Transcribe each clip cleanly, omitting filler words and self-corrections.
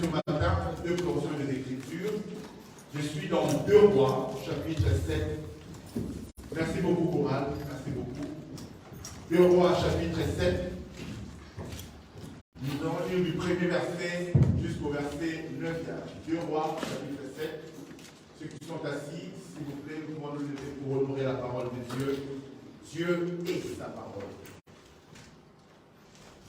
ce matin deux portions des Écritures. Je suis dans 2 Rois, chapitre 7. Merci beaucoup, Coral. Merci beaucoup. 2 Rois, chapitre 7. Nous allons lire du premier verset jusqu'au verset 9. 2 Rois, chapitre 7. Ceux qui sont assis, s'il vous plaît, nous pouvons nous lever pour honorer la parole de Dieu. Dieu est sa parole.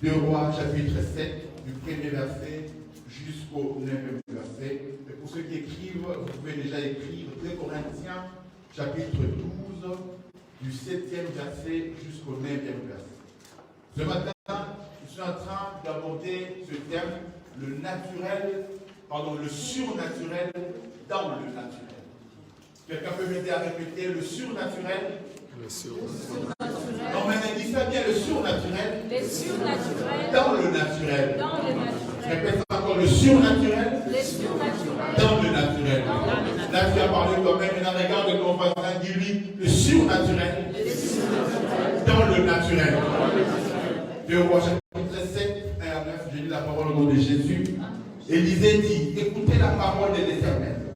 2 Rois, chapitre 7, du premier verset jusqu'au 9e verset. Et pour ceux qui écrivent, vous pouvez déjà écrire 2 Corinthiens, chapitre 12, du 7e verset jusqu'au 9e verset. Ce matin, je suis en train d'aborder ce thème, le surnaturel dans le naturel. Quelqu'un peut m'aider à répéter le surnaturel? Le surnaturel. Non, mais dis ça bien, le surnaturel. Le surnaturel. Dans le naturel. Dans le naturel. Répète encore, le surnaturel. Le surnaturel. Dans le naturel. Là, tu as parlé toi-même, et dans regard de ton voisin, dis-lui, le surnaturel. Le surnaturel. Dans le naturel. 2 Rois, chapitre 7, 1 à 9, je lis la parole au nom de Jésus. Élisée dit, écoutez la parole de l'Éternel.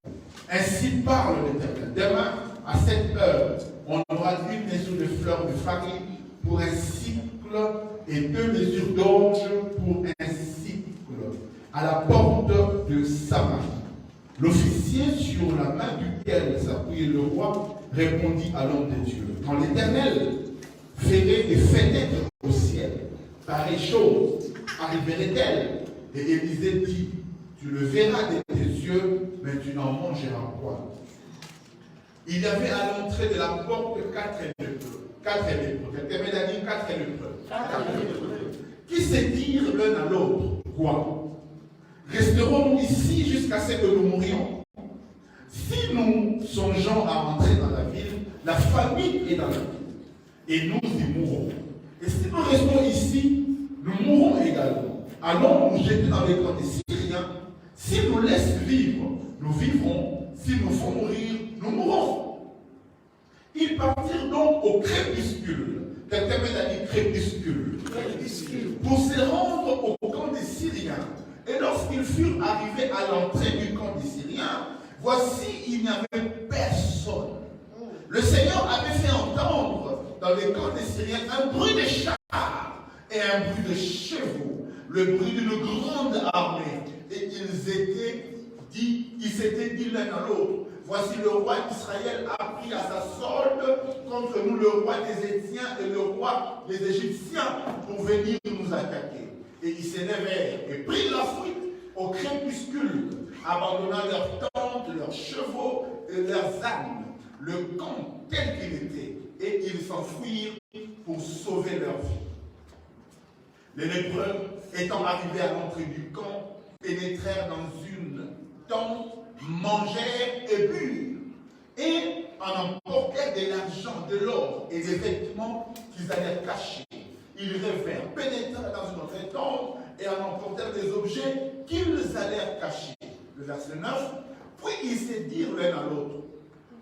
Ainsi parle l'Éternel. Demain, à cette heure, on aura 1 mesure de fleurs de farine pour un cycle et 2 mesures d'orge pour un cycle à la porte de Samarie. L'officier sur la main duquel s'appuyait le roi répondit à l'homme de Dieu. Quand l'Éternel ferait des fenêtres au ciel, pareille chose arriverait-elle? Et Élisée dit, tu le verras de tes yeux, mais tu n'en mangeras point. Il y avait à l'entrée de la porte 4 lépreux. 4 lépreux. Quelqu'un m'a dit 4 lépreux. Qui se dirent l'un à l'autre, quoi? Resterons-nous ici jusqu'à ce que nous mourions? Si nous songeons à rentrer dans la ville, la famine est dans la ville. Et nous y mourrons. Et si nous restons ici, nous mourrons également. Allons nous jeter dans les camps des Syriens. S'ils nous laissent vivre, nous vivrons. S'ils nous font mourir, nous mourrons. Ils partirent donc au crépuscule. Quelqu'un m'a dit crépuscule. Pour se rendre au camp des Syriens. Et lorsqu'ils furent arrivés à l'entrée du camp des Syriens, voici, il n'y avait personne. Le Seigneur avait fait entendre dans les camps des Syriens un bruit de chars et un bruit de chevaux, le bruit d'une grande armée. Et ils s'étaient dit l'un à l'autre, voici le roi d'Israël a pris à sa solde contre nous le roi des Étiens et le roi des Égyptiens pour venir nous attaquer. Et ils s'élevèrent et prirent la fuite au crépuscule, abandonnant leurs tentes, leurs chevaux et leurs ânes, le camp tel qu'il était, et ils s'enfuirent pour sauver leur vie. Les lépreux, étant arrivés à l'entrée du camp, pénétrèrent dans une tente, mangèrent et burent, et en emportèrent de l'argent, de l'or et des vêtements qu'ils allaient cacher. Ils revinrent, pénétrèrent dans une autre tente et en emportèrent des objets qu'ils allèrent cacher. Le verset 9, puis ils se dirent l'un à l'autre,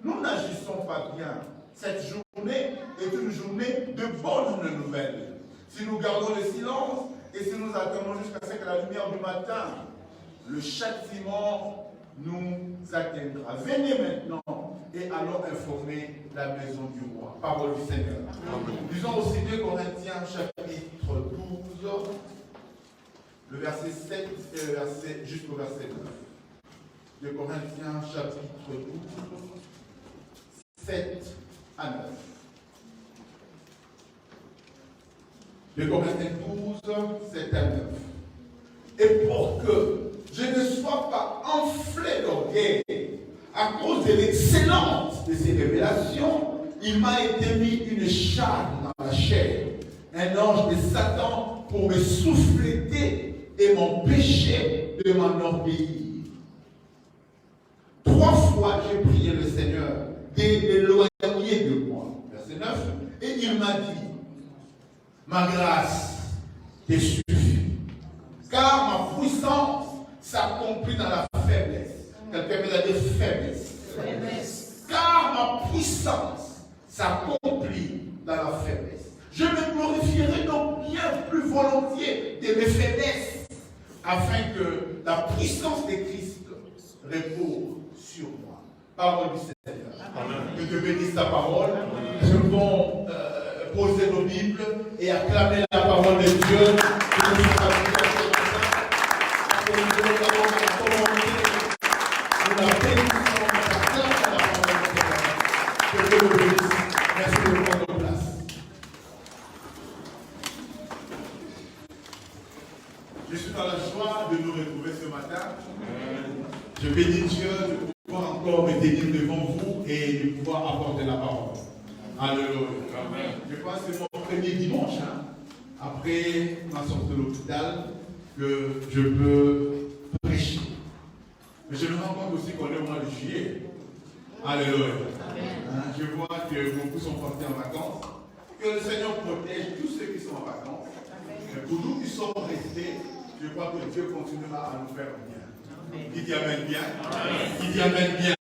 nous n'agissons pas bien. Cette journée est une journée de bonnes nouvelles. Si nous gardons le silence et si nous attendons jusqu'à ce que la lumière du matin, le châtiment nous atteindra. Venez maintenant et allons informer la maison du roi. Parole du Seigneur. Lisons aussi 2 Corinthiens chapitre 12, le verset 7 et le verset jusqu'au verset 9. 2 Corinthiens chapitre 12, 7 à 9. 2 Corinthiens 12, 7 à 9. Et pour que je ne sois pas enflé d'orgueil à cause de l'excellence de ces révélations, il m'a été mis une charge dans la chair, un ange de Satan pour me souffleter et m'empêcher de m'enorgueillir. 3 fois j'ai prié le Seigneur d'éloigner de moi. Verset 9. Et il m'a dit, ma grâce te suffit, car ma puissance s'accomplit dans la faiblesse. Quelqu'un me l'a dit faiblesse. Car ma puissance s'accomplit dans la faiblesse. Je me glorifierai donc bien plus volontiers de mes faiblesses afin que la puissance de Christ repose sur moi. Parole du Seigneur. Que Dieu bénisse ta parole. Nous allons poser nos Bibles et acclamer la parole de Dieu. Je suis dans la joie de nous retrouver ce matin. Je bénis Dieu de pouvoir encore me tenir devant vous et de pouvoir apporter la parole. Alléluia. Je pense que c'est mon premier dimanche, après ma sortie de l'hôpital, que je peux prêcher. Mais je me rends compte aussi qu'on est au mois de juillet. Alléluia. Je vois que beaucoup sont partis en vacances. Que le Seigneur protège tous ceux qui sont en vacances. Mais pour nous qui sommes restés, je crois que Dieu continuera à nous faire bien. Qui dit Amen bien? Qui dit Amen bien?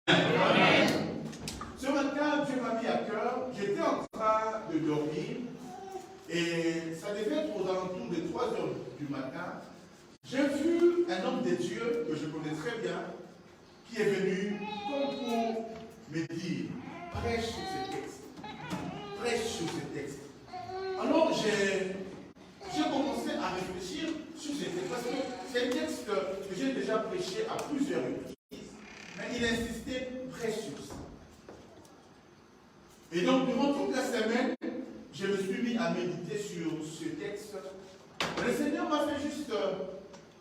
Ce matin, Dieu m'a mis à cœur. J'étais en train de dormir et ça devait être aux alentours de 3 heures du matin. J'ai vu un homme de Dieu que je connais très bien qui est venu comme pour me dire prêche sur ce texte. Prêche sur ce texte. Alors j'ai commencé à réfléchir sur ce texte parce que c'est un texte que j'ai déjà prêché à plusieurs reprises, mais il insistait prêche sur ça. Et donc durant toute la semaine, je me suis mis à méditer sur ce texte. Le Seigneur m'a fait juste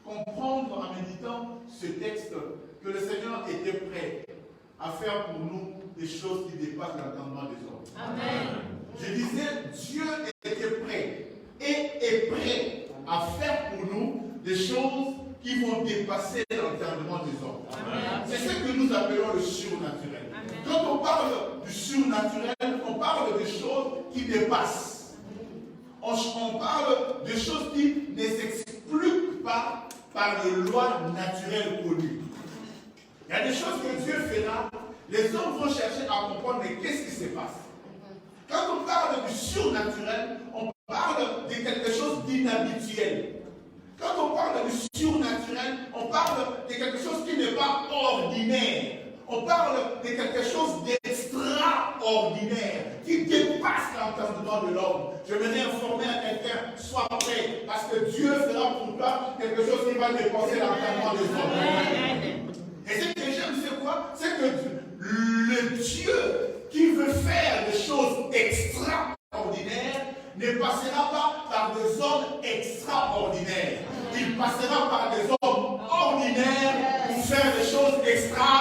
comprendre en méditant ce texte que le Seigneur était prêt à faire pour nous des choses qui dépassent l'entendement des hommes. Amen. Je disais, Dieu était prêt et est prêt à faire pour nous des choses qui vont dépasser l'entendement des hommes. C'est ce que nous appelons le surnaturel. Amen. Quand on parle du surnaturel, on parle de choses qui dépassent. On parle de choses qui ne s'expliquent pas par les lois naturelles connues. Il y a des choses que Dieu fera, les hommes vont chercher à comprendre mais qu'est-ce qui se passe. Quand on parle du surnaturel, on parle de quelque chose d'inhabituel. Quand on parle du surnaturel, on parle de quelque chose qui n'est pas ordinaire. On parle de quelque chose d'extraordinaire, qui dépasse l'entendement de l'homme. Je vais informer à quelqu'un, sois prêt, parce que Dieu fera pour toi quelque chose qui va dépasser l'entendement des hommes. Et ce que j'aime, c'est quoi? C'est que le Dieu qui veut faire des choses extraordinaires ne passera pas par des hommes extraordinaires. Il passera par des hommes ordinaires pour faire des choses extraordinaires.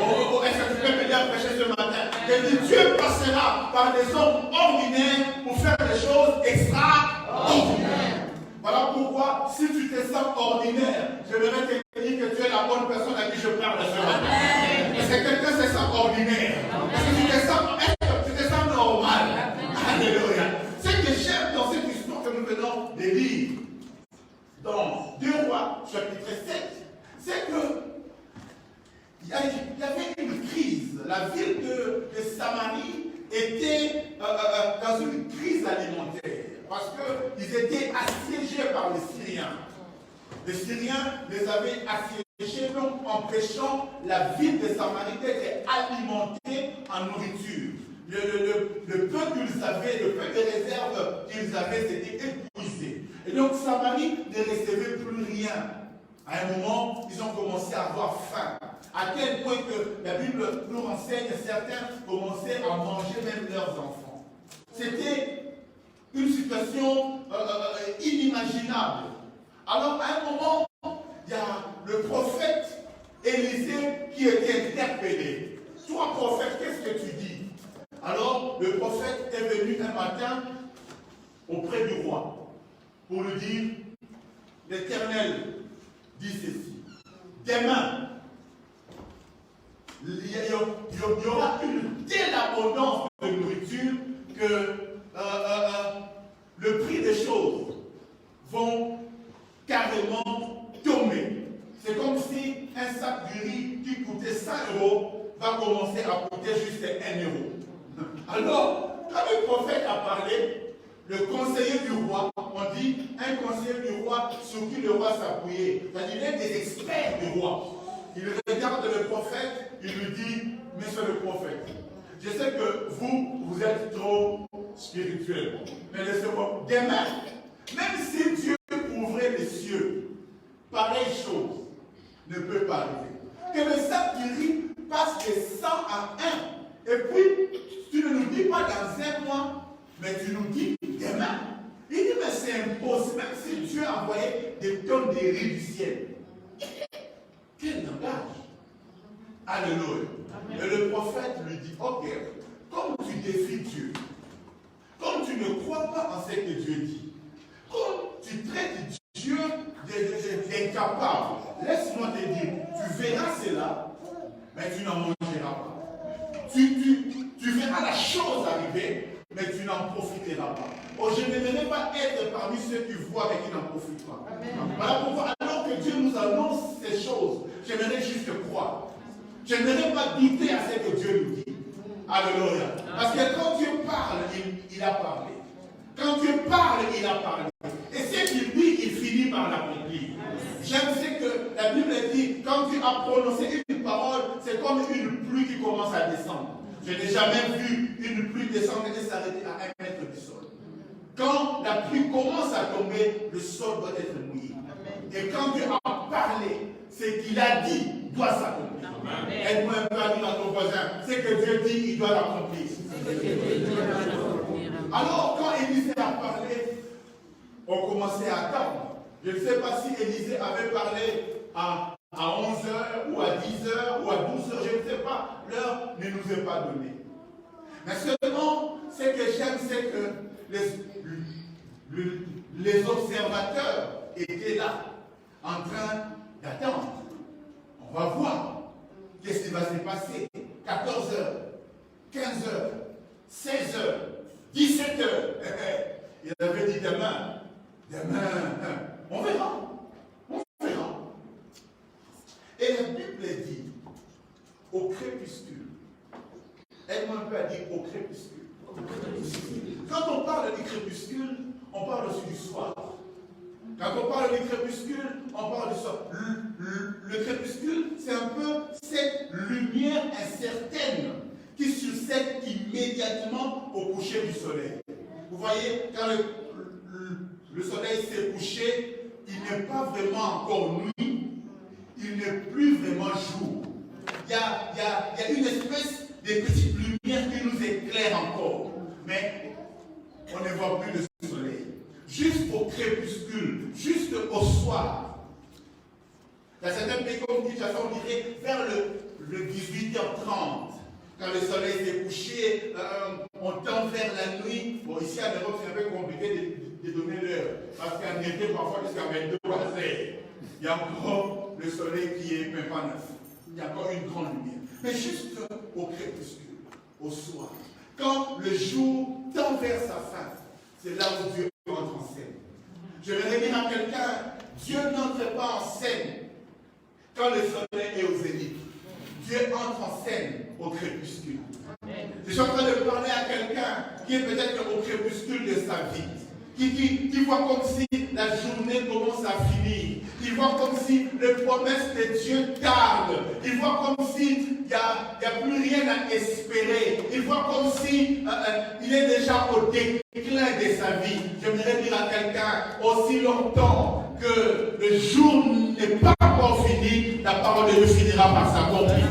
Oh, est-ce que tu peux m'aider à prêcher ce matin? Que Dieu passera par des hommes ordinaires pour faire des choses extraordinaires. Voilà pourquoi, si tu te sens ordinaire, je voudrais te dire que tu es la bonne personne à qui je parle ce matin. Est-ce que quelqu'un se sent ordinaire? Est-ce que tu te sens normal? Alléluia. Ce que j'aime dans cette histoire que nous venons de lire, dans 2 Rois, chapitre 7, c'est que il y avait une crise. La ville de Samarie était dans une crise alimentaire parce qu'ils étaient assiégés par les Syriens. Les Syriens les avaient assiégés donc en empêchant la ville de Samarie d'être alimentée en nourriture. Le peu qu'ils avaient, le peu de réserves qu'ils avaient, c'était épuisé. Et donc Samarie ne recevait plus rien. À un moment, ils ont commencé à avoir faim. À tel point que la Bible nous renseigne, certains commençaient à manger même leurs enfants. C'était une situation inimaginable. Alors, à un moment, il y a le prophète Élisée qui était interpellé. Toi, prophète, qu'est-ce que tu dis? Alors, le prophète est venu un matin auprès du roi pour lui dire, l'Éternel dit ceci. Demain, il y aura une telle abondance de nourriture que le prix des choses vont carrément tomber. C'est comme si un sac de riz qui coûtait 5 € va commencer à coûter juste 1 €. Alors, quand le prophète a parlé, le conseiller du roi on dit un conseiller du roi sur qui le roi s'appuyait. C'est-à-dire, il est des experts du roi. Il regarde le prophète, il lui dit, monsieur le prophète, je sais que vous êtes trop spirituel. Mais laissez-moi, demain, même si Dieu ouvrait les cieux, pareille chose ne peut pas arriver. Que le Saint-Esprit passe de 100 à 1. Et puis, tu ne nous dis pas dans un mois, mais tu nous dis demain. Il dit, mais c'est impossible, même si Dieu a envoyé des tonnes de riz du ciel. Quel langage! Alléluia. Et le prophète lui dit, ok, comme tu défies Dieu, comme tu ne crois pas en ce que Dieu dit, comme tu traites Dieu d'incapable, laisse-moi te dire, tu verras cela, mais tu n'en mangeras pas. Tu verras la chose arriver, mais tu n'en profiteras pas. Oh, je n'aimerais pas être parmi ceux qui voient mais qui n'en profitent pas. Voilà pourquoi, alors que Dieu nous annonce ces choses, j'aimerais juste croire. Je n'aimerais pas douter à ce que Dieu nous dit. Alléluia. Parce que quand Dieu parle, il a parlé. Quand Dieu parle, il a parlé. Et ce qu'il dit, il finit par l'accomplir. J'aime ce que la Bible dit, quand Dieu a prononcé une parole, c'est comme une pluie qui commence à descendre. Je n'ai jamais vu une pluie descendre et s'arrêter à 1 mètre du sol. Quand la pluie commence à tomber, le sol doit être mouillé. Et quand Dieu a parlé, ce qu'il a dit doit s'accomplir. Aide-moi un peu à dire à ton voisin, ce que Dieu dit, il doit l'accomplir. Alors, quand Élisée a parlé, on commençait à attendre. Je ne sais pas si Élisée avait parlé à 11h ou à 10h ou à 12h, je ne sais pas. L'heure ne nous est pas donnée. Mais seulement, ce que j'aime, c'est que les observateurs étaient là, en train d'attendre. On va voir qu'est-ce qui va se passer. 14h, 15h, 16h, 17h. Il avait dit demain. On verra. Et la Bible dit, au crépuscule. Aide-moi un peu à dire au crépuscule. Quand on parle du crépuscule, on parle aussi du soir. Quand on parle du crépuscule, on parle du soir. Le crépuscule, c'est un peu cette lumière incertaine qui succède immédiatement au coucher du soleil. Vous voyez, quand le soleil s'est couché, il n'est pas vraiment encore nuit, il n'est plus vraiment jour. Il y a une espèce de petite lumière qui nous éclaire encore. Mais on ne voit plus le soleil. Juste au crépuscule, juste au soir. Dans certains pays comme Kinshasa, on dirait vers le 18h30. Quand le soleil s'est couché, on tend vers la nuit. Bon, ici en Europe, c'est un peu compliqué de donner l'heure. Parce qu'en été, parfois, jusqu'à 23h, il y a encore le soleil qui est même pas neuf. Il y a encore une grande lumière. Mais juste au crépuscule, au soir. Quand le jour tend vers sa fin, c'est là où Dieu entre en scène. Je vais dire à quelqu'un, Dieu n'entre pas en scène quand le soleil est au zénith. Dieu entre en scène au crépuscule. Je suis en train de parler à quelqu'un qui est peut-être au crépuscule de sa vie. Qui voit comme si la journée commence à finir. Il voit comme si les promesses de Dieu tardent. Il voit comme si il n'y a plus rien à espérer. Il voit comme si il est déjà au déclin de sa vie. J'aimerais dire à quelqu'un, aussi longtemps que le jour n'est pas encore fini, la parole de Dieu finira par s'accomplir.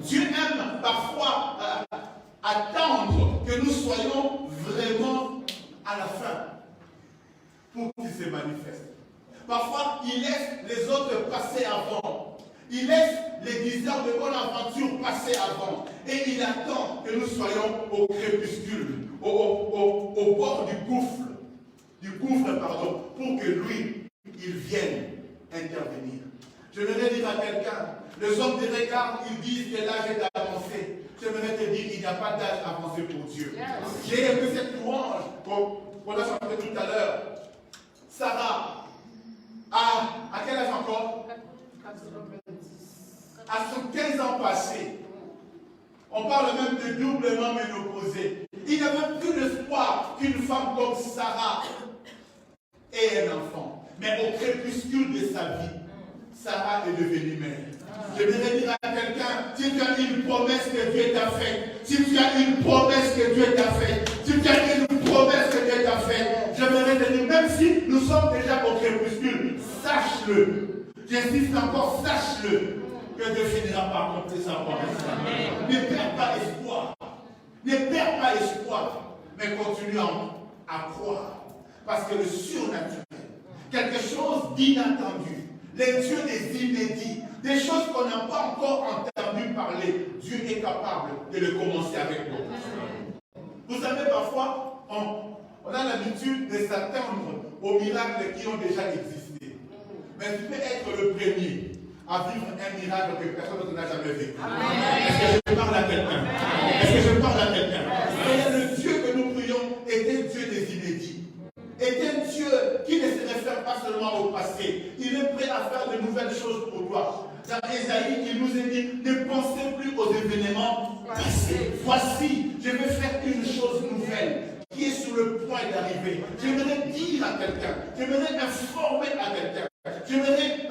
Dieu aime parfois attendre que nous soyons vraiment à la fin pour qu'il se manifeste. Parfois, il laisse les autres passer avant. Il laisse les diseurs de bonne aventure passer avant. Et il attend que nous soyons au crépuscule, au bord du gouffre, pour que lui, il vienne intervenir. Je voudrais dire à quelqu'un, les hommes de regard, ils disent que l'âge est avancé. Je voudrais te dire qu'il n'y a pas d'âge avancé pour Dieu. J'ai aimé cette louange qu'on a chanté tout à l'heure. Sarah, à quel âge encore? À son 15 ans passés. On parle même de doublement ménopausée. Il n'y avait plus d'espoir qu'une femme comme Sarah et un enfant. Mais au crépuscule de sa vie, Sarah est devenue mère. Je voudrais dire à quelqu'un, si tu as une promesse que Dieu t'a faite, si tu as une promesse que Dieu t'a faite, si tu as une promesse que Dieu t'a faite, je voudrais te dire, même si nous sommes déjà au crépuscule, sache-le. J'insiste encore, sache-le, que Dieu finira par accomplir sa promesse. Ne perds pas espoir. Ne perds pas espoir, mais continue à croire. Parce que le surnaturel, quelque chose d'inattendu, les dieux des inédits, des choses qu'on n'a pas encore entendu parler, Dieu est capable de le commencer avec nous. Vous savez, parfois, on a l'habitude de s'attendre aux miracles qui ont déjà existé. Mais tu peux être le premier à vivre un miracle que personne n'a jamais vécu. Est-ce que je parle à quelqu'un? Est-ce que je parle à quelqu'un? Et le Dieu que nous prions est un Dieu des inédits. Est un Dieu qui ne se réfère pas seulement au passé. Il est prêt à faire de nouvelles choses pour toi. Dans Ésaïe, il nous est dit, ne pensez plus aux événements passés. Voici, je vais faire une chose nouvelle qui est sur le point d'arriver. J'aimerais dire à quelqu'un, j'aimerais informer à quelqu'un, j'aimerais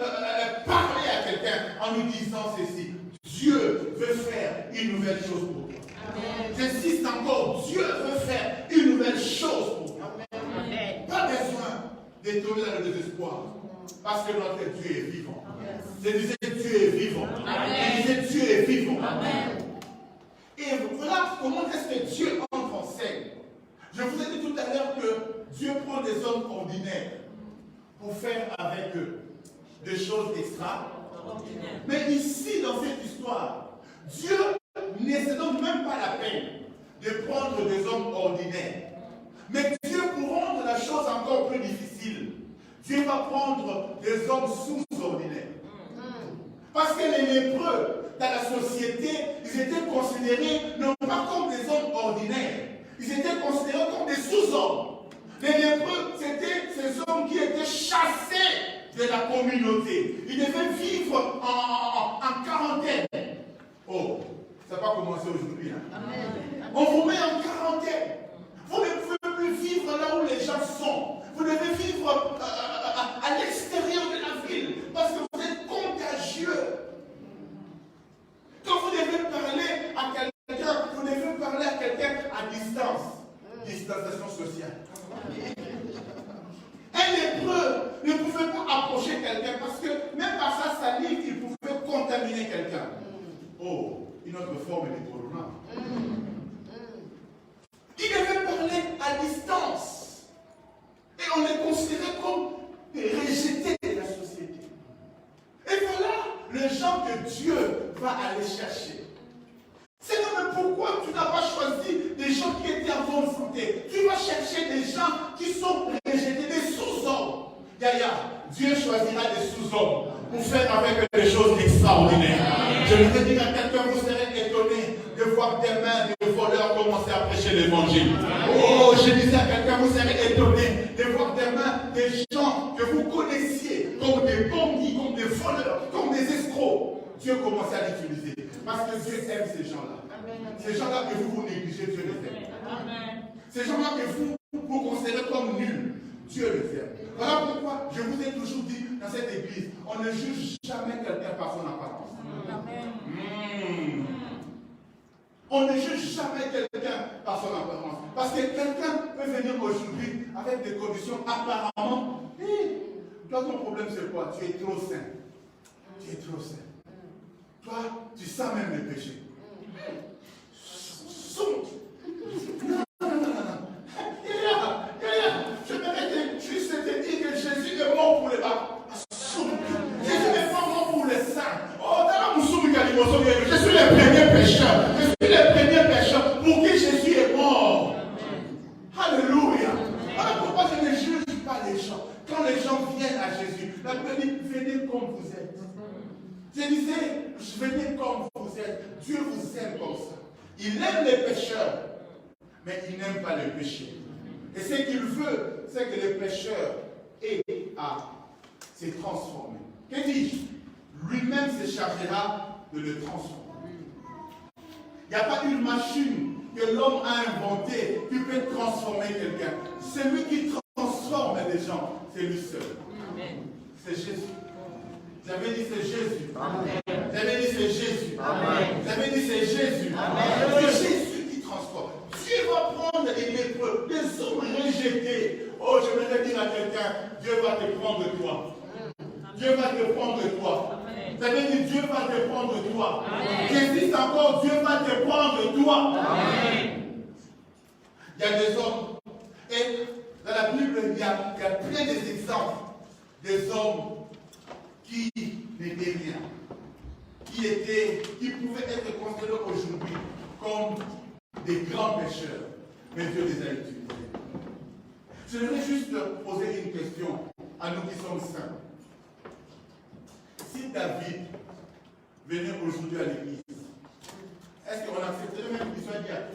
parler à quelqu'un en lui disant ceci. Dieu veut faire une nouvelle chose pour toi. J'insiste encore, Dieu veut faire une nouvelle chose pour toi. Pas besoin de tomber dans le désespoir. Parce que notre Dieu est vivant. Je disais Dieu est vivant. Je disais Dieu est vivant. Et voilà comment est-ce que Dieu entre en scène. Je vous ai dit tout à l'heure que Dieu prend des hommes ordinaires pour faire avec eux des choses extraordinaires. Mais ici, dans cette histoire, Dieu ne se donne même pas la peine de prendre des hommes ordinaires. Mais Dieu, pour rendre la chose encore plus difficile, Dieu va prendre des hommes sous-ordinaires. Parce que les lépreux, dans la société, ils étaient considérés non pas comme des hommes ordinaires, ils étaient considérés comme des sous-hommes. Les lépreux, c'était ces hommes qui étaient chassés de la communauté. Ils devaient vivre en quarantaine. Oh, ça n'a pas commencé aujourd'hui. Hein? On vous met en quarantaine. Vous ne pouvez plus vivre là où les gens sont. Vous devez vivre à l'extérieur de la ville parce que vous êtes contagieux. Quand vous devez parler à quelqu'un, vous devez parler à quelqu'un à distance. Distanciation sociale. Un lépreux ne pouvait pas approcher quelqu'un parce que même par sa salive, il pouvait contaminer quelqu'un. Oh, une autre forme de corona. Il devait parler à distance. Et on les considérait comme des rejetés de la société. Et voilà les gens que Dieu va aller chercher. C'est comme pourquoi tu n'as pas choisi des gens qui étaient en bonne santé. Tu vas chercher des gens qui sont rejetés, des sous-hommes. Yaya, Dieu choisira des sous-hommes pour faire avec des choses extraordinaires. Je voudrais dire à quelqu'un, vous serez étonné de voir des mains de voleurs commencer à prêcher l'évangile. Oh, je disais à quelqu'un, vous serez étonné de voir des mains des gens que vous connaissiez comme des bandits, comme des voleurs, comme des escrocs. Dieu commence à l'utiliser. Parce que Dieu aime ces gens-là. Ces gens-là que vous négligez, Dieu les aime. Ces gens-là que vous considérez comme nuls, Dieu les aime. Voilà pourquoi je vous ai toujours dit dans cette église, on ne juge jamais quelqu'un par son apparence. On ne juge jamais quelqu'un par son apparence. Parce que quelqu'un peut venir aujourd'hui avec des conditions apparemment. Toi, ton problème c'est quoi? Tu es trop sain. Tu es trop sain. Toi, tu sens même le péché. Je vais juste te dire que Jésus est mort pour les bas. Jésus n'est pas mort pour les saints. Oh, je suis le premier pécheur. Je suis le premier pécheur pour qui Jésus est mort. Alléluia. Voilà pourquoi je ne juge pas les gens. Quand les gens viennent à Jésus, la Bible dit, venez comme vous êtes. Je disais, venez comme vous êtes. Dieu vous aime comme ça. Il aime les pécheurs, mais il n'aime pas le péché. Et ce qu'il veut, c'est que les pécheurs aient à se transformer. Que dis-je? Lui-même se chargera de le transformer. Il n'y a pas une machine que l'homme a inventée qui peut transformer quelqu'un. Celui qui transforme les gens, c'est lui seul. Amen. C'est Jésus. J'avais dit c'est Jésus. Amen. J'avais dit c'est Jésus. Amen. J'avais dit c'est Jésus. Amen. C'est Jésus qui transforme. Dieu va prendre les lépreux, des hommes rejetés. Oh, je voudrais dire à quelqu'un, Dieu va te prendre toi. Dieu va te prendre toi. J'avais dit Dieu va te prendre toi. J'existe encore, Dieu va te prendre toi. Amen. Il y a des hommes, et dans la Bible, il y a plein d'exemples des hommes qui n'étaient rien, qui pouvaient être considérés aujourd'hui comme des grands pécheurs, mais Dieu les a utilisés. Je voudrais juste poser une question à nous qui sommes saints. Si David venait aujourd'hui à l'église, est-ce qu'on accepterait même qu'il soit diacre?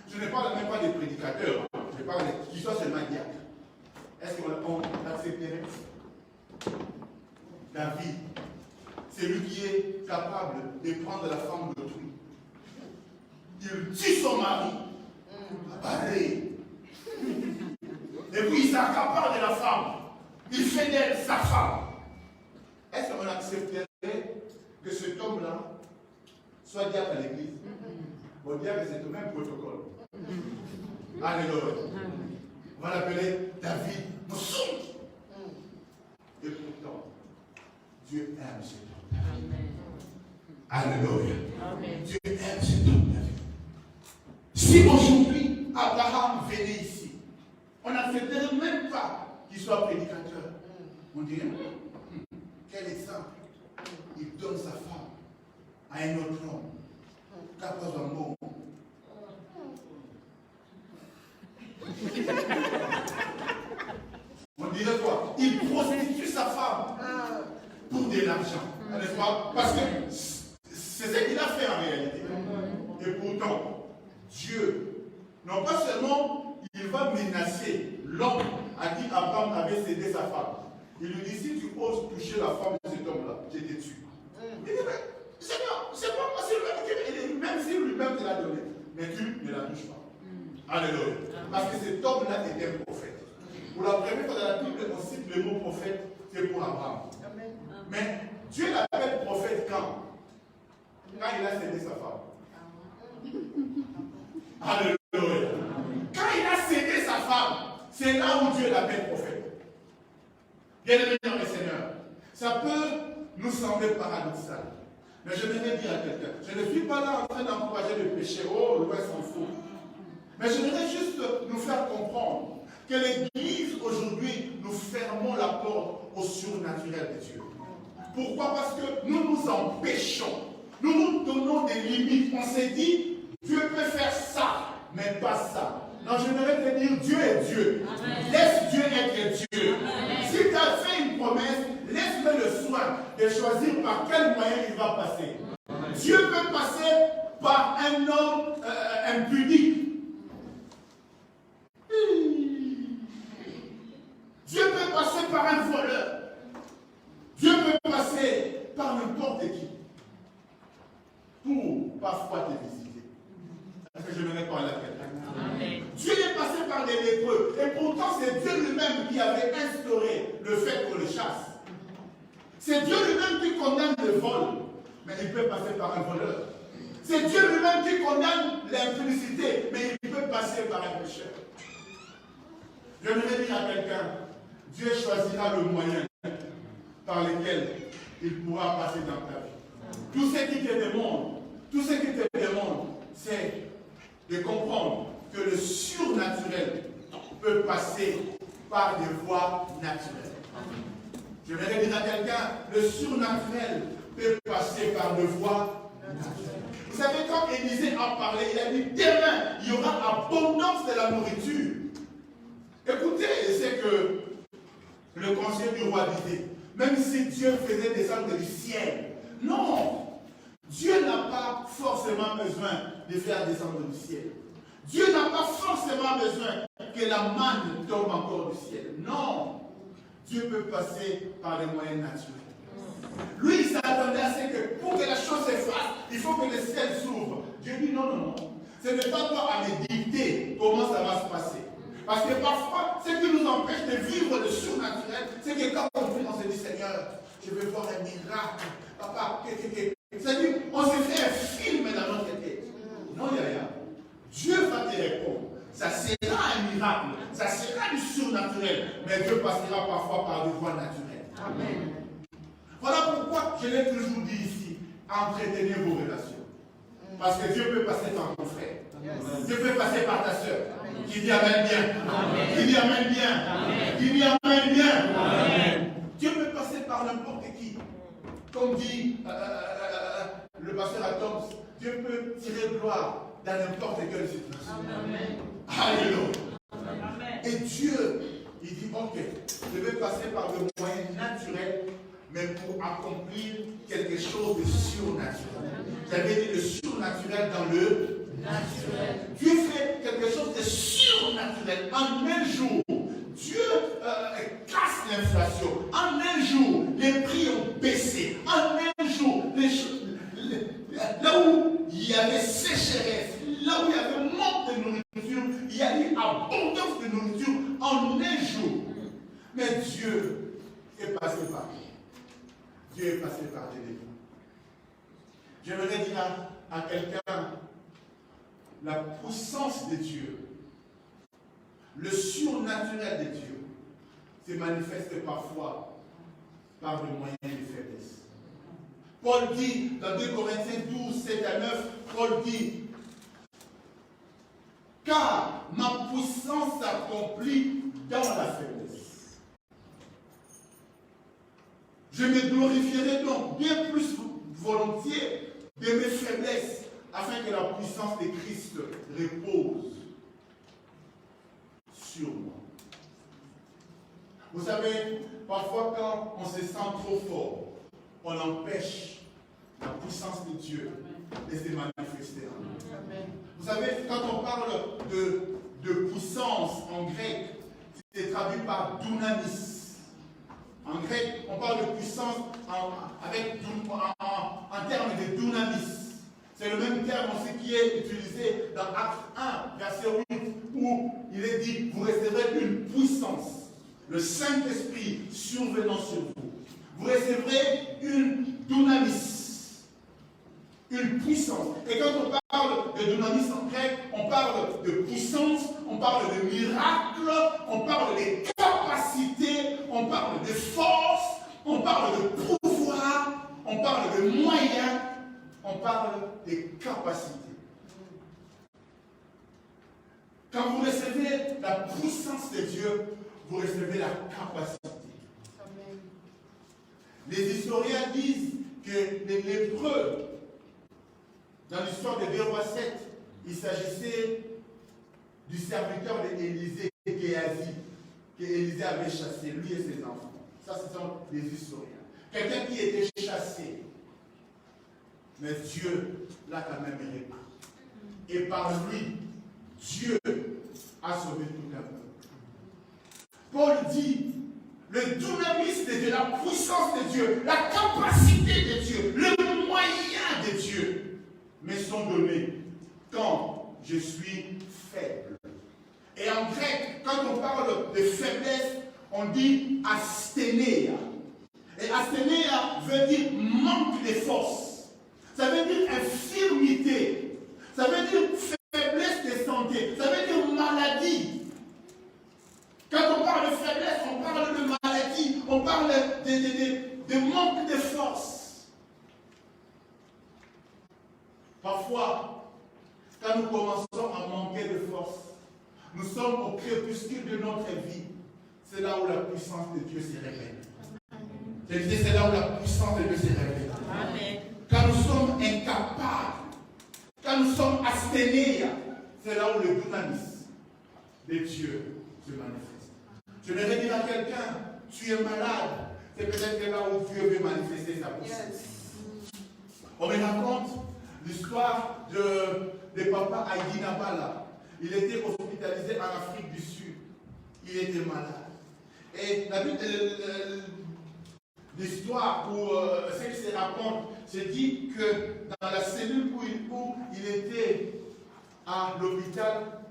Je ne parle même pas des prédicateurs, je parle qu'il soit seulement diacre. Est-ce qu'on accepterait? David, c'est lui qui est capable de prendre la femme d'autrui. Il tue son mari, barré. Et puis il s'accapare de la femme. Il fait d'elle sa femme. Est-ce qu'on accepterait que cet homme-là soit diacre à l'église? Bon, diacre, c'est le même protocole. Alléluia. On va l'appeler David Moussoum. Et pourtant, Dieu aime cet homme. Alléluia. Dieu aime cet homme. Si aujourd'hui, Abraham venait ici, on n'accepterait même pas qu'il soit prédicateur. On dirait, quel exemple. Il donne sa femme à un autre homme. Qu'apporte un mot. On dirait quoi? Il prostitue sa femme pour de l'argent. N'est-ce pas? Parce que c'est ce qu'il a fait en réalité. Et pourtant, Dieu, non pas seulement il va menacer l'homme à qui Abraham avait cédé sa femme. Il lui dit, si tu oses toucher la femme de cet homme-là, je te tue. Il dit, mais Seigneur, c'est pas moi, c'est lui, même si lui-même te l'a donné. Mais tu ne la touches pas. Alléluia. Parce que cet homme-là était un prophète. Pour la première fois dans la Bible, on cite le mot prophète, c'est pour Abraham. Mais Dieu l'appelle prophète quand? Quand il a cédé sa femme. Alléluia. Quand il a cédé sa femme, c'est là où Dieu l'appelle prophète. Bien-aimés dans le Seigneur, ça peut nous sembler paradoxal. Mais je voudrais dire à quelqu'un, je ne suis pas là en train d'encourager le péché, oh, loin s'en fout. Mais je voudrais juste nous faire comprendre que l'Église, aujourd'hui, nous fermons la porte au surnaturel de Dieu. Pourquoi? Parce que nous nous empêchons. Nous nous donnons des limites. On s'est dit, Dieu peut faire ça, mais pas ça. Non, je voudrais te dire, Dieu est Dieu. Amen. Laisse Dieu être Dieu. Amen. Si tu as fait une promesse, laisse-le le soin de choisir par quel moyen il va passer. Amen. Dieu peut passer par un homme impudique. Dieu peut passer par un voleur. Dieu peut passer par n'importe qui. Pour parfois te visiter. Est-ce que je ne vais pas à la quelqu'un? Dieu est passé par des lépreux. Et pourtant, c'est Dieu lui-même qui avait instauré le fait qu'on le chasse. C'est Dieu lui-même qui condamne le vol. Mais il peut passer par un voleur. C'est Dieu lui-même qui condamne l'impudicité. Mais il peut passer par un pécheur. Je voudrais dire à quelqu'un, Dieu choisira le moyen par lequel il pourra passer dans ta vie. Tout ce qui te demande, c'est de comprendre que le surnaturel peut passer par des voies naturelles. Je voudrais dire à quelqu'un, le surnaturel peut passer par des voies naturelles. Vous savez, quand Élisée en parlait, il a dit, demain, il y aura abondance de la nourriture. Écoutez, c'est que le conseil du roi disait, même si Dieu faisait descendre du ciel, non, Dieu n'a pas forcément besoin de faire descendre du ciel. Dieu n'a pas forcément besoin que la manne tombe encore du ciel. Non, Dieu peut passer par les moyens naturels. Lui, il s'attendait à ce que pour que la chose se fasse, il faut que le ciel s'ouvre. Dieu dit non, non, non. Ce n'est pas toi à me dicter comment ça va se passer. Parce que parfois, ce qui nous empêche de vivre le surnaturel, c'est que quand on prie, on se dit, Seigneur, je veux voir un miracle. Papa, c'est-à-dire, on se fait un film dans notre tête. Non, Yaya. Dieu va te répondre. Ça sera un miracle. Ça sera du surnaturel. Mais Dieu passera parfois par des voies naturelles. Amen. Voilà pourquoi je l'ai toujours dit ici. Entretenez vos relations. Parce que Dieu peut passer par ton frère. Yes. Dieu peut passer par ta soeur. Qui dit Amen bien. Amen. Qui dit Amen bien. Amen. Qui dit Amen bien. Amen. Dieu peut passer par n'importe qui. Comme dit le pasteur Atoms, Dieu peut tirer gloire dans n'importe quelle situation. Amen. Alléluia. Amen. Et Dieu, il dit, ok, je vais passer par le moyen naturel, mais pour accomplir quelque chose de surnaturel. J'avais dit le surnaturel dans le naturel. Dieu fait quelque chose de surnaturel. En un jour, Dieu casse l'inflation. En un jour, les prix ont baissé. En un jour, là où il y avait sécheresse, là où il y avait manque de nourriture, il y a eu abondance de nourriture en un jour. Mais Dieu est passé par là. Dieu est passé par des démons. J'aimerais dire à quelqu'un, la puissance de Dieu, le surnaturel de Dieu, se manifeste parfois par des moyens de faiblesse. Paul dit, dans 2 Corinthiens 12, 7 à 9, Paul dit, car ma puissance s'accomplit dans la faiblesse. Je me glorifierai donc bien plus volontiers de mes faiblesses, afin que la puissance de Christ repose sur moi. Vous savez, parfois quand on se sent trop fort, on empêche la puissance de Dieu de se manifester. Amen. Vous savez, quand on parle de puissance en grec, c'est traduit par dunamis. En grec, on parle de puissance en termes de dunamis. C'est le même terme qui est utilisé dans Acte 1, verset 8, où il est dit, vous recevrez une puissance, le Saint-Esprit survenant sur vous. Vous recevrez une dunamis, une puissance. Et quand on parle de dunamis en grec, on parle de puissance, on parle de miracle, on parle de capacité, on parle de force, on parle de pouvoir, on parle de moyens, on parle de capacité. Quand vous recevez la puissance de Dieu, vous recevez la capacité. Amen. Les historiens disent que les lépreux, dans l'histoire de 2 Rois 7, il s'agissait du serviteur d'Élisée, Géasi, qu'Élisée avait chassé, lui et ses enfants. Ça, ce sont les historiens. Quelqu'un qui était chassé, mais Dieu l'a quand même repris. Et par lui, Dieu a sauvé tout un peuple. Paul dit, le dynamisme de Dieu, la puissance de Dieu, la capacité de Dieu, le moyen de Dieu me sont donnés quand je suis faible. Et en grec, quand on parle de faiblesse, on dit asthénéa. Et asthénéa veut dire manque de force. Ça veut dire infirmité. Ça veut dire faiblesse de santé. Ça veut dire maladie. Quand on parle de faiblesse, on parle de maladie. On parle de manque de force. Parfois, quand nous commençons à manquer de force, nous sommes au crépuscule de notre vie. C'est là où la puissance de Dieu se révèle. Je disais, c'est là où la puissance de Dieu se révèle. Amen. Quand nous sommes incapables, quand nous sommes asthénéa, c'est là où le dynamisme de Dieu se manifeste. Je vais dire à quelqu'un, tu es malade, c'est peut-être là où Dieu veut manifester sa puissance. Yes. On me raconte l'histoire de papa Aïdi Nabala. Il était hospitalisé en Afrique du Sud. Il était malade. Et l'histoire, ou ce qui se raconte, c'est dit que dans la cellule où il était à l'hôpital,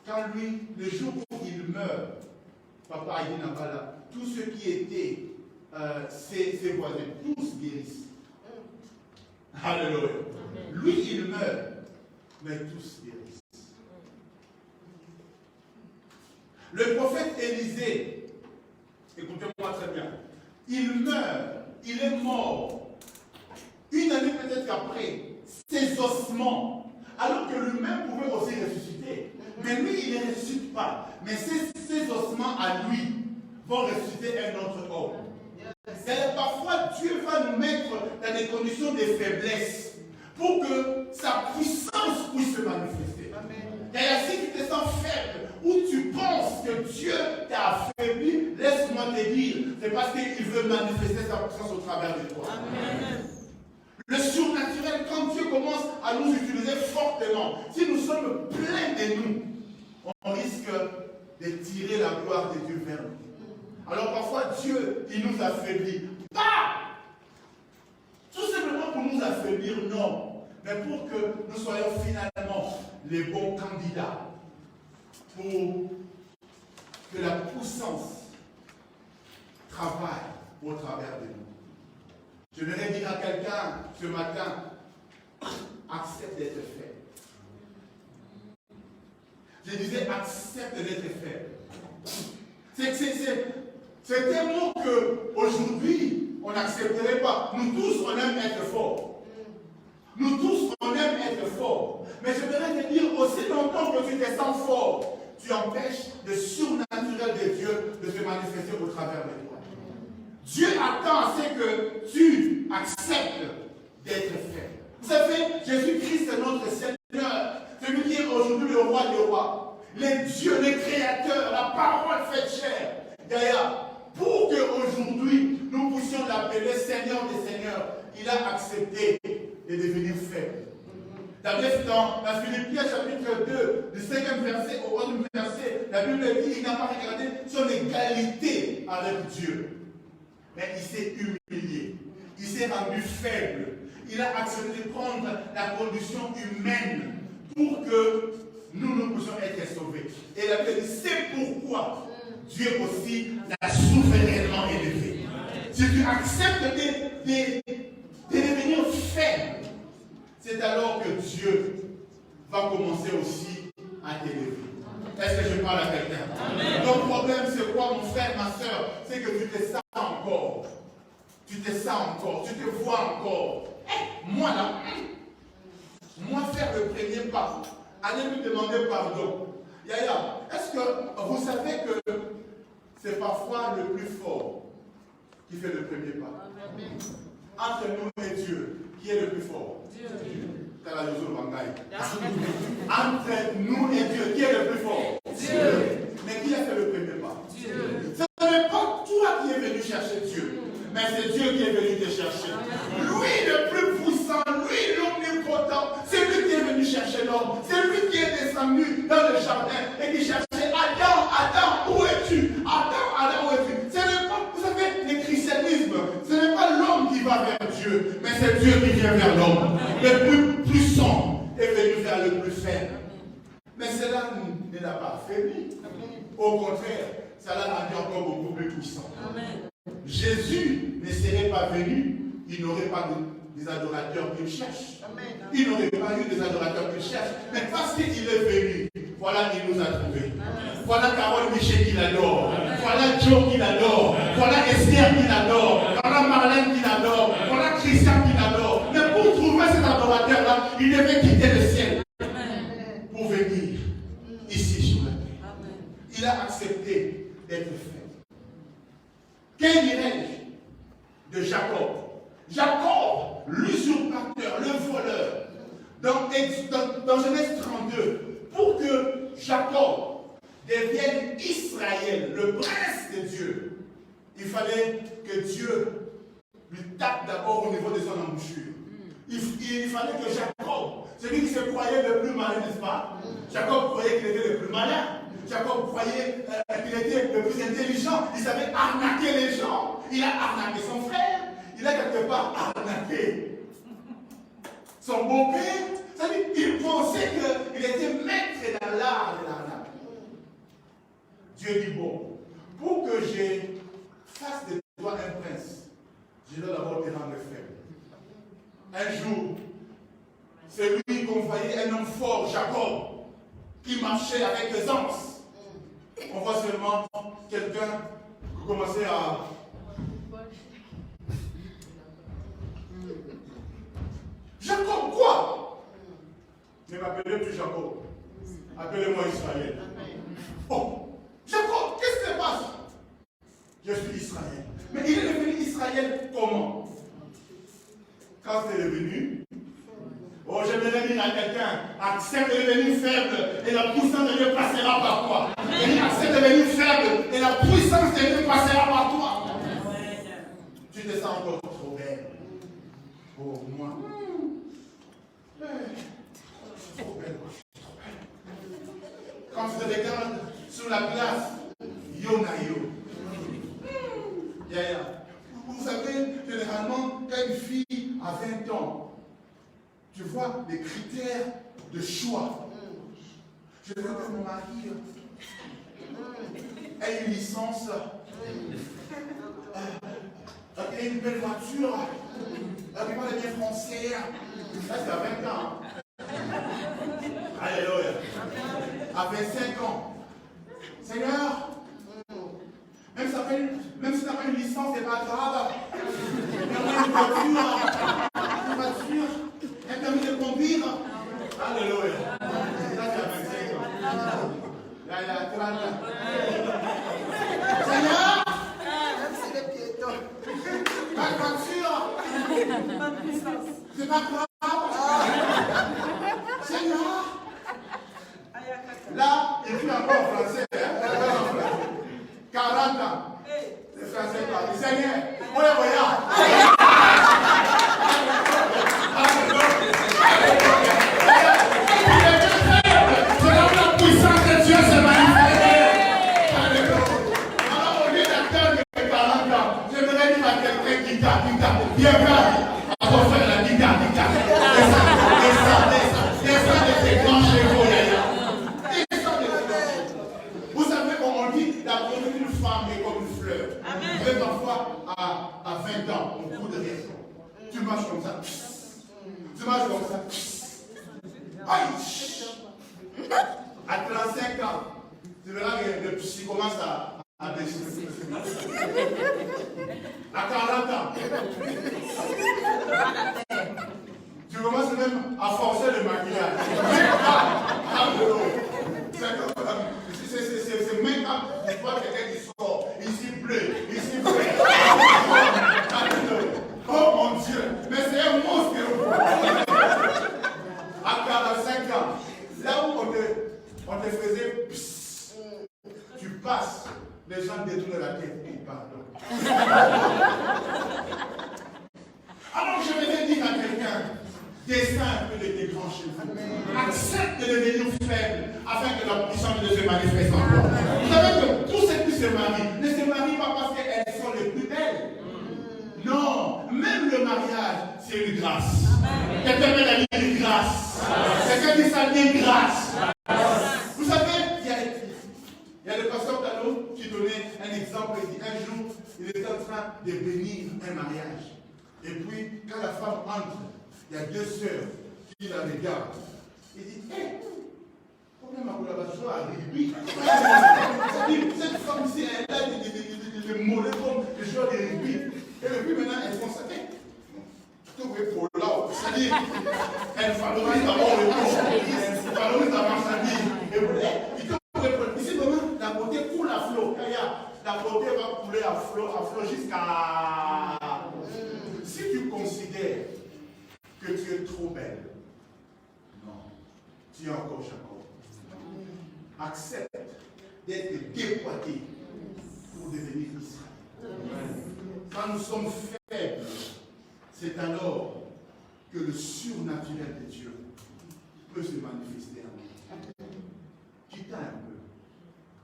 quand lui, le jour où il meurt, papa il n'a pas là, tous ceux qui étaient ses voisins, tous guérissent. Alléluia. Lui, il meurt, mais tous guérissent. Le prophète Élisée, écoutez-moi très bien, il meurt, il est mort. Une année peut-être qu'après, ses ossements, alors que lui-même pouvait aussi ressusciter, mais lui, il ne ressuscite pas. Mais ses ossements à lui vont ressusciter un autre homme. Et parfois, Dieu va nous mettre dans des conditions de faiblesse pour que sa puissance puisse se manifester. D'ailleurs, si tu te sens faible ou tu penses que Dieu t'a affaibli, laisse-moi te dire, c'est parce qu'il veut manifester sa puissance au travers de toi. Amen. Le surnaturel, quand Dieu commence à nous utiliser fortement, si nous sommes pleins de nous, on risque de tirer la gloire de Dieu vers nous. Alors parfois, Dieu, il nous affaiblit. Pas tout simplement pour nous affaiblir, non. Mais pour que nous soyons finalement les bons candidats. Pour que la puissance travaille au travers de nous. Je voudrais dire à quelqu'un ce matin, accepte d'être faible. Je disais, accepte d'être faible. C'est un mot qu'aujourd'hui, on n'accepterait pas. Nous tous, on aime être forts. Nous tous, on aime être forts. Mais je voudrais te dire, aussi longtemps que tu te sens fort, tu empêches le surnaturel de Dieu de se manifester au travers de toi. Dieu attend à ce que tu acceptes d'être faible. Vous savez, Jésus-Christ est notre Seigneur, celui qui est aujourd'hui le roi des rois. Les dieux, les créateurs, la parole faite chair. D'ailleurs, pour qu'aujourd'hui nous puissions l'appeler Seigneur des Seigneurs, il a accepté de devenir faible. Dans Philippiens chapitre 2, du 5e verset au 11e verset, la Bible dit qu'il n'a pas regardé son égalité avec Dieu. Mais il s'est humilié, il s'est rendu faible. Il a accepté de prendre la condition humaine pour que nous puissions être sauvés. Et la Bible dit, c'est pourquoi Dieu aussi l'a souverainement élevé. Si tu acceptes de devenir faible, c'est alors que Dieu va commencer aussi à t'élever. Est-ce que je parle à quelqu'un? Ton problème, c'est quoi, mon frère, ma soeur? C'est que tu te sens encore. Tu te sens encore. Tu te vois encore. Moi là, moi faire le premier pas, allez lui demander pardon. Yaya, est-ce que vous savez que c'est parfois le plus fort qui fait le premier pas? Entre nous et Dieu, qui est le plus fort? Dieu. Entre nous et Dieu, qui est le plus fort? Dieu. Mais qui a fait le premier pas? Dieu. Ce n'est pas toi qui es venu chercher Dieu, mais c'est Dieu qui est venu te chercher. Lui le plus puissant, lui l'omnipotent, c'est lui qui est venu chercher l'homme. C'est lui qui est descendu dans le jardin et qui cherchait Adam, Adam, où es-tu? Adam, où es-tu? Ce n'est pas, vous savez, le christianisme, ce n'est pas l'homme qui va vers Dieu, mais c'est Dieu qui vient vers l'homme. Le plus puissant est venu vers le plus faible. Mais cela ne l'a pas affaibli. Au contraire, cela l'a rendu encore beaucoup plus puissant. Amen. Jésus ne serait pas venu, il n'aurait pas des adorateurs qu'il cherche. Amen. Il n'aurait pas eu des adorateurs qu'il cherche. Mais parce qu'il est venu, voilà, il nous a trouvés. Amen. Voilà Carole Michel qui l'adore. Amen. Voilà Joe qui l'adore. Voilà Esther qui l'adore. Voilà Marlène qui l'adore. Voilà Christian qui l'adore. Mais pour trouver cet adorateur-là, il devait quitter le ciel. Amen. Pour venir ici sur la terre. Amen. Il a accepté d'être fait. Quel dirais-je de Jacob? Jacob, l'usurpateur, le voleur. Dans Genèse 32, pour que Jacob devienne Israël, le prince de Dieu, il fallait que Dieu lui tape d'abord au niveau de son embouchure. Il fallait que Jacob, celui qui se croyait le plus malin, n'est-ce pas? Jacob croyait qu'il était le plus malin. Jacob croyait qu'il était le plus intelligent. Il savait arnaquer les gens. Il a arnaqué son frère. Il a quelque part arnaqué son beau-père. C'est-à-dire qu'il pensait qu'il était maître dans l'art de l'arnaque. Dieu dit, bon, pour que je fasse de toi un prince, je dois d'abord te rendre faible. Un jour, celui qu'on voyait un homme fort, Jacob, qui marchait avec aisance. On voit seulement quelqu'un qui commençait à... Jacob, quoi? Ne m'appelez plus Jacob. Appelez-moi Israël. Oh, Jacob, qu'est-ce qui se passe? Je suis Israël. Mais il est devenu Israël comment? Quand c'est devenu... Oh, j'aimerais dire à quelqu'un, accepte de devenir faible et la puissance de Dieu passera par toi. Et accepte de devenir faible et la puissance de Dieu passera par toi. Tu te sens encore trop belle. Oh, moi. Trop belle. Quand tu te regardes sur la glace, yo. Vous savez, généralement, quand une fille a 20 ans, tu vois des critères de choix. Je veux que mon mari ait une licence, ait une belle voiture, qu'il parle bien français. Ça, c'est à 20 ans. Alléluia. À 25 ans. Seigneur, même si tu n'as pas une licence, c'est pas grave. Une voiture, un permis de conduire. Alléluia. Ça, c'est à 25 ans. Là, il y a 30 ans. Seigneur, même si les piétons, pas de voiture, pas de licence. C'est pas grave. Seigneur, là, il fait encore en français. 40 ans. Les Français parlent. Seigneur, voyons. La puissance de Dieu se manifeste. Alors, au lieu d'attendre 40 ans, j'aimerais dire à quelqu'un qui t'a, viens à ton frère la guitare. Descends de tes grands chevaux, Vous savez, on dit la beauté d'une femme est comme une fleur. Vous êtes parfois à 20 ans, on court de rien. Tu marches comme ça. Aïe! À 35 ans, tu verras que le psy commence à baisser. À 40 ans, tu commences même à forcer le maquillage. C'est maintenant, tu vois quelqu'un qui sort, ici bleu, ici vert. Oh mon Dieu, mais c'est un monstre. À 45 ans, là où on te faisait psst, tu passes, les gens détournent la tête et pardon. Alors je vais dire à quelqu'un, descends un peu de tes grands cheveux. Accepte de devenir faible afin que la puissance de Dieu se manifeste en toi. Vous savez que tous ceux qui se marient ne se marient pas parce qu'elles sont les plus belles. Non, même le mariage, c'est une grâce. Quelqu'un met la ligne une grâce. Quelqu'un dit ça dit une grâce. Vous savez, il y a le pasteur Talot qui donnait un exemple. Il dit un jour, il était en train de bénir un mariage. Et puis, quand la femme entre, il y a deux sœurs qui la regardent. Il dit, hé, pourquoi ma collaboration a rugby? Cette femme ici, elle a des mollets comme les joueurs de rugby. Et puis maintenant, elles font ça. Tout est pour là. C'est-à-dire, elles valorisent d'abord le corps. Elles valorisent la marchandise. Ici, vraiment, la beauté coule à flot. La beauté va couler à flot jusqu'à... Si tu considères que tu es trop belle, non, tu es encore Jacob. Accepte d'être dépoité pour devenir Israël. Quand nous sommes faibles, c'est alors que le surnaturel de Dieu peut se manifester en nous. Quitte un peu,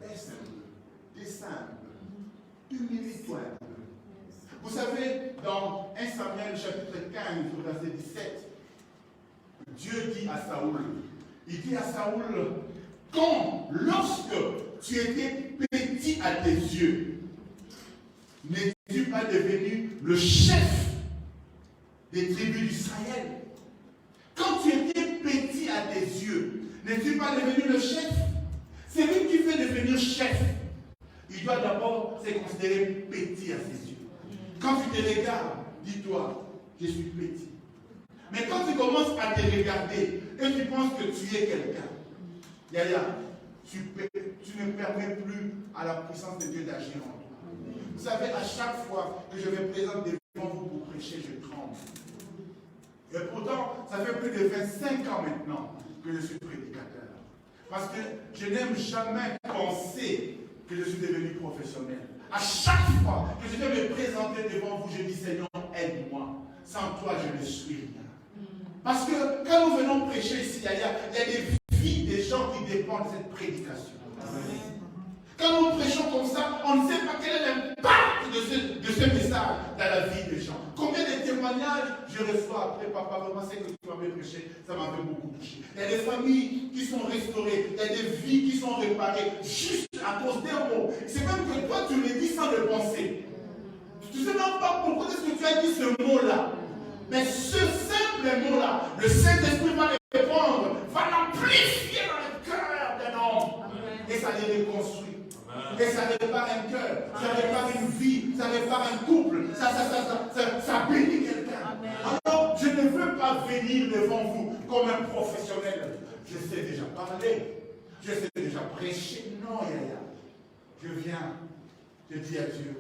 baisse un peu, descends un peu, humilie-toi un peu. Vous savez, dans 1 Samuel chapitre 15, verset 17, Dieu dit à Saoul, lorsque tu étais petit, petit à tes yeux, n'es-tu pas devenu le chef des tribus d'Israël? Quand tu étais petit à tes yeux, n'es-tu pas devenu le chef? C'est lui qui fait devenir chef. Il doit d'abord se considérer petit à ses yeux. Quand tu te regardes, dis-toi, je suis petit. Mais quand tu commences à te regarder et tu penses que tu es quelqu'un, Yaya, tu ne permets plus à la puissance de Dieu d'agir en toi. Vous savez, à chaque fois que je me présente devant vous pour prêcher, je tremble. Et pourtant, ça fait plus de 25 ans maintenant que je suis prédicateur. Parce que je n'aime jamais penser que je suis devenu professionnel. À chaque fois que je vais me présenter devant vous, je dis Seigneur, aide-moi. Sans toi, je ne suis rien. Parce que quand nous venons prêcher ici, il y a des vies des gens qui dépendent de cette prédication. Quand nous prêchons comme ça, on ne sait pas quel est l'impact de ce message dans la vie des gens. Combien de témoignages je reçois après, papa, vraiment, c'est que tu m'avais prêché, ça m'avait beaucoup touché. Il y a des familles qui sont restaurées, il y a des vies qui sont réparées, juste à cause des mots. C'est même que toi, tu le dis sans le penser. Tu ne sais même pas pourquoi est-ce que tu as dit ce mot-là. Mais ce simple mot-là, le Saint-Esprit va le prendre, va l'amplifier dans le cœur d'un homme. Et ça les reconstruit. Et ça répare un cœur, ça répare une vie, ça répare un couple, ça bénit quelqu'un. Alors, je ne veux pas venir devant vous comme un professionnel. Je sais déjà parler, je sais déjà prêcher. Non, Yaya. Je viens, je dis à Dieu.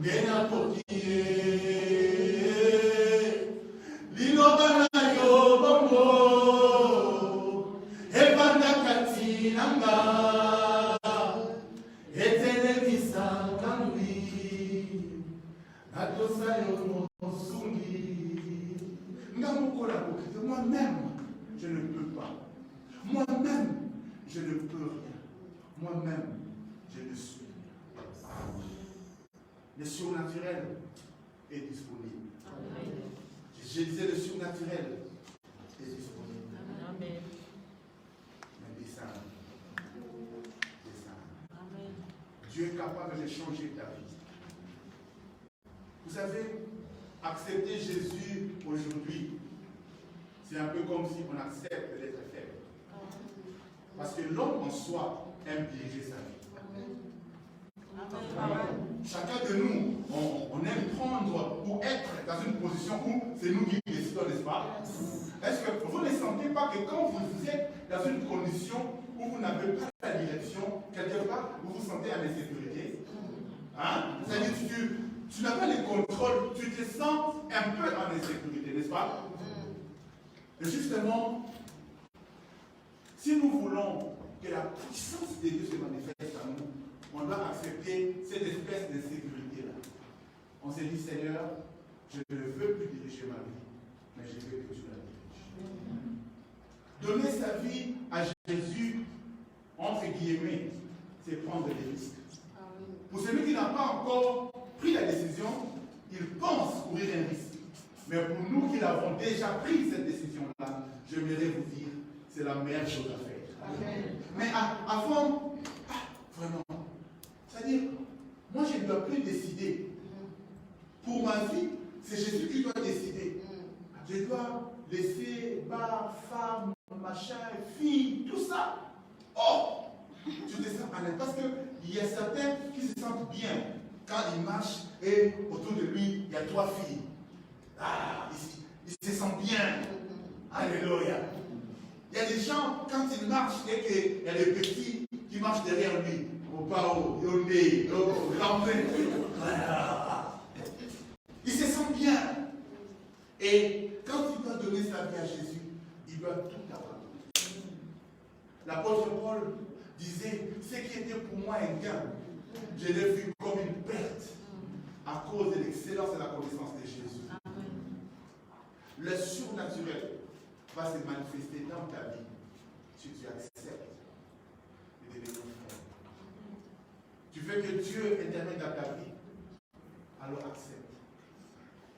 Ngena kokie liloba na yo bongo ebanda kati nanga etelekisa kangwi natosa yo mosungi ngamukola kokite. Moi-même je ne peux pas, moi-même je ne peux rien, moi-même je ne suis rien. Le surnaturel est disponible. Amen. Je disais le surnaturel est disponible. Amen. Mais descends. Amen. Dieu est capable de changer ta vie. Vous savez, accepter Jésus aujourd'hui, c'est un peu comme si on accepte d'être faible. Parce que l'homme en soi aime diriger sa vie. Amen. Chacun de nous, on aime prendre ou être dans une position où c'est nous qui décidons, n'est-ce pas? Est-ce que vous ne sentez pas que quand vous êtes dans une condition où vous n'avez pas la direction, quelque part, vous vous sentez en insécurité? Hein? C'est-à-dire que tu n'as pas le contrôle, tu te sens un peu en insécurité, n'est-ce pas? Et justement, si nous voulons que la puissance de Dieu se manifeste en nous, on doit accepter cette espèce d'insécurité-là. On s'est dit, Seigneur, je ne veux plus diriger ma vie, mais je veux que tu la diriges. Donner sa vie à Jésus, entre guillemets, c'est prendre des risques. Pour celui qui n'a pas encore pris la décision, il pense courir un risque. Mais pour nous qui l'avons déjà pris cette décision-là, j'aimerais vous dire, c'est la meilleure chose à faire. Amen. Mais avant, vraiment, c'est-à-dire, moi je ne dois plus décider. Pour ma vie, c'est Jésus qui doit décider. Je dois laisser bar, femme, machin, fille, tout ça. Oh! Tu te sens à l'aise. Parce qu'il y a certains qui se sentent bien quand ils marchent et autour de lui, il y a 3 filles. Ah, ils se sentent bien. Alléluia. Il y a des gens, quand ils marchent et qu'il y a des petits qui marchent derrière lui. Au pao, au nez, au grand-père. Il se sent bien. Et quand il doit donner sa vie à Jésus, il doit tout abandonner. L'apôtre Paul disait, ce qui était pour moi un gain, je l'ai vu comme une perte à cause de l'excellence et de la connaissance de Jésus. Le surnaturel va se manifester dans ta vie si tu acceptes de devenir frère. Tu veux que Dieu intervienne dans ta vie, alors accepte.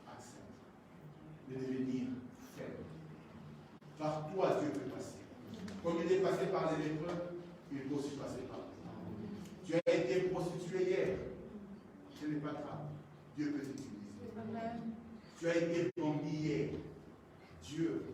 Accepte de devenir faible. Par toi, Dieu peut passer. Comme il est passé par les lépreux, il peut aussi passer par toi. Tu as été prostitué hier. Ce n'est pas grave. Dieu peut t'utiliser. Tu as été bandit hier. Dieu